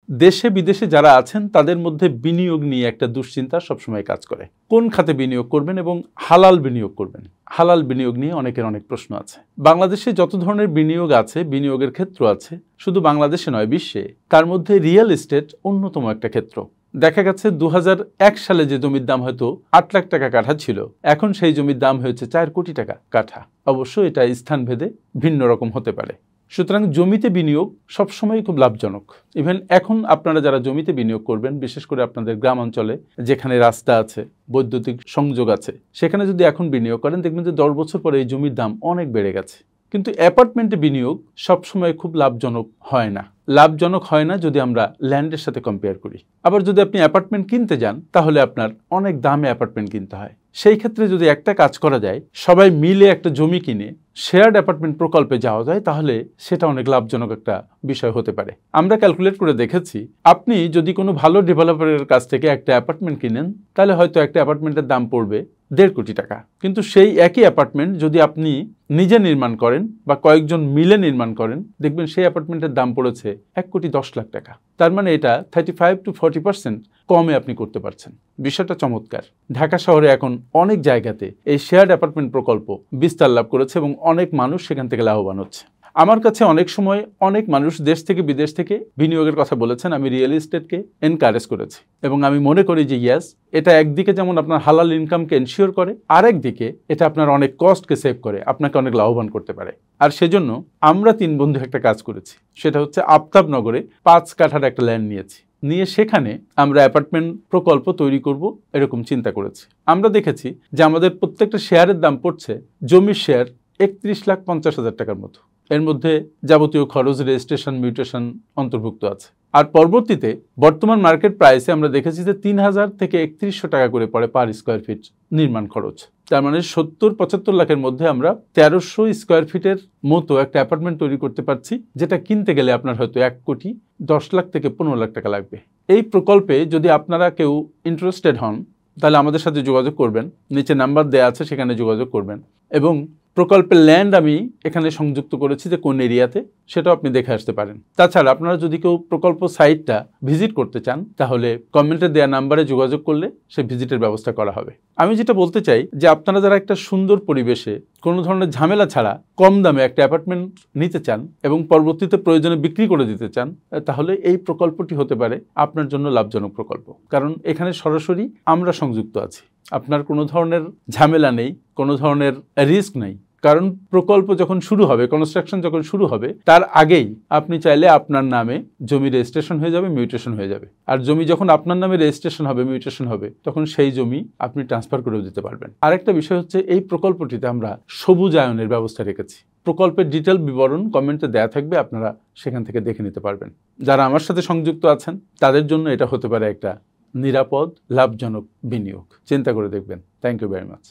দেশে বিদেশে যারা আছেন তাদের মধ্যে বিনিয়োগ নিয়ে একটা দুশ্চিন্তা সবসময় কাজ করে। কোন খাতে বিনিয়োগ করবেন এবং হালাল বিনিয়োগ করবেন। হালাল বিনিয়োগ নিয়ে অনেকের অনেক প্রশ্ন আছে। বাংলাদেশে যত ধরনের বিনিয়োগ আছে, বিনিয়োগের ক্ষেত্র আছে, শুধু বাংলাদেশে নয় বিশ্বে, তার মধ্যে রিয়েল এস্টেট অন্যতম একটা ক্ষেত্র। দেখা গেছে 2001 সালে যে জমির দাম হয়তো 8 লাখ টাকা কাঠা ছিল, এখন সেই জমির দাম হয়েছে 4 কোটি টাকা কাঠা। অবশ্য এটা স্থানভেদে ভিন্ন রকম হতে পারে। সুতরাং জমিতে বিনিয়োগ সবসময় খুব লাভজনক। ইভেন এখন আপনারা যারা জমিতে বিনিয়োগ করবেন, বিশেষ করে আপনাদের গ্রাম অঞ্চলে যেখানে রাস্তা আছে, বৈদ্যুতিক সংযোগ আছে, সেখানে যদি এখন বিনিয়োগ করেন দেখবেন যে 10 বছর পরে এই জমির দাম অনেক বেড়ে গেছে। কিন্তু অ্যাপার্টমেন্টে বিনিয়োগ সবসময় খুব লাভজনক হয় না। লাভজনক হয় না যদি আমরা ল্যান্ডের সাথে কম্পেয়ার করি। আবার যদি আপনি অ্যাপার্টমেন্ট কিনতে যান তাহলে আপনার অনেক দামে অ্যাপার্টমেন্ট কিনতে হয়। সেই ক্ষেত্রে যদি একটা কাজ করা যায়, সবাই মিলে একটা জমি কিনে শেয়ার্ড অ্যাপার্টমেন্ট প্রকল্পে যাওয়া যায়, তাহলে সেটা অনেক লাভজনক একটা বিষয় হতে পারে। আমরা ক্যালকুলেট করে দেখেছি, আপনি যদি কোনো ভালো ডেভেলপারের কাছ থেকে একটা অ্যাপার্টমেন্ট কিনেন, তাহলে হয়তো একটা অ্যাপার্টমেন্টের দাম পড়বে 1.5 কোটি টাকা। কিন্তু সেই একই অ্যাপার্টমেন্ট যদি আপনি নিজে নির্মাণ করেন বা কয়েকজন মিলে নির্মাণ করেন, দেখবেন সেই অ্যাপার্টমেন্টের দাম পড়েছে 1.10 লাখ টাকা। তার মানে এটা 35 to 40% কমে আপনি করতে পারছেন। বিষয়টা চমৎকার। ঢাকা শহরে এখন অনেক জায়গাতে এই শেয়ার্ড অ্যাপার্টমেন্ট প্রকল্প বিস্তার লাভ করেছে এবং অনেক মানুষ সেখান থেকে লাভবান হচ্ছে। আমার কাছে অনেক সময় অনেক মানুষ দেশ থেকে বিদেশ থেকে বিনিয়োগের কথা বলেছেন। আমি রিয়েল এস্টেটকে এনকারেজ করেছি এবং আমি মনে করি যে ইয়েস, এটা একদিকে যেমন আপনার হালাল ইনকামকে এনশিওর করে, আরেকদিকে এটা আপনার অনেক কস্টকে সেভ করে, আপনাকে অনেক লাভবান করতে পারে। আর সেজন্য আমরা 3 বন্ধু একটা কাজ করেছি, সেটা হচ্ছে আফতাবনগরে 5 কাঠার একটা ল্যান্ড নিয়ে সেখানে আমরা অ্যাপার্টমেন্ট প্রকল্প তৈরি করব এরকম চিন্তা করেছি। আমরা দেখেছি যে আমাদের প্রত্যেকটা শেয়ারের দাম পড়ছে, জমির শেয়ার 31,50,000 টাকার মতো। এর মধ্যে যাবতীয় খরচ, রেজিস্ট্রেশন, মিউটেশন অন্তর্ভুক্ত আছে। আর পরবর্তীতে বর্তমান মার্কেট প্রাইসে আমরা দেখেছি যে 3,000 থেকে 3100 টাকা করে পড়ে পার স্কোয়ার ফিট নির্মাণ খরচ। তার মানে 70-75 লাখের মধ্যে আমরা 1300 স্কোয়ার ফিটের মতো একটা অ্যাপার্টমেন্ট তৈরি করতে পারছি, যেটা কিনতে গেলে আপনার হয়তো 1,10 লাখ থেকে 15 লাখ টাকা লাগবে। এই প্রকল্পে যদি আপনারা কেউ ইন্টারেস্টেড হন, তাহলে আমাদের সাথে যোগাযোগ করবেন। নিচে নাম্বার দেওয়া আছে, সেখানে যোগাযোগ করবেন। এবং প্রকল্পের ল্যান্ড আমি এখানে সংযুক্ত করেছি যে কোন এরিয়াতে, সেটাও আপনি দেখে আসতে পারেন। তাছাড়া আপনারা যদি কেউ প্রকল্প সাইটটা ভিজিট করতে চান, তাহলে কমেন্টে দেওয়া নাম্বারে যোগাযোগ করলে সে ভিজিটের ব্যবস্থা করা হবে। আমি যেটা বলতে চাই যে আপনারা যারা একটা সুন্দর পরিবেশে কোনো ধরনের ঝামেলা ছাড়া কম দামে একটা অ্যাপার্টমেন্ট নিতে চান এবং পরবর্তীতে প্রয়োজনে বিক্রি করে দিতে চান, তাহলে এই প্রকল্পটি হতে পারে আপনার জন্য লাভজনক প্রকল্প। কারণ এখানে সরাসরি আমরা সংযুক্ত আছি। আপনার কোনো ধরনের ঝামেলা নেই, কোনো ধরনের রিস্ক নেই। কারণ প্রকল্প যখন শুরু হবে, কনস্ট্রাকশন যখন শুরু হবে, তার আগেই আপনি চাইলে আপনার নামে জমি রেজিস্ট্রেশন হয়ে যাবে, মিউটেশন হয়ে যাবে। আর জমি যখন আপনার নামে রেজিস্ট্রেশন হবে, মিউটেশন হবে, তখন সেই জমি আপনি ট্রান্সফার করেও দিতে পারবেন। আরেকটা বিষয় হচ্ছে, এই প্রকল্পটিতে আমরা সবুজায়নের ব্যবস্থা রেখেছি। প্রকল্পের ডিটেল বিবরণ কমেন্টে দেয়া থাকবে, আপনারা সেখান থেকে দেখে নিতে পারবেন। যারা আমার সাথে সংযুক্ত আছেন তাদের জন্য এটা হতে পারে একটা নিরাপদ, লাভজনক বিনিয়োগ। চিন্তা করে দেখবেন। Thank you very much.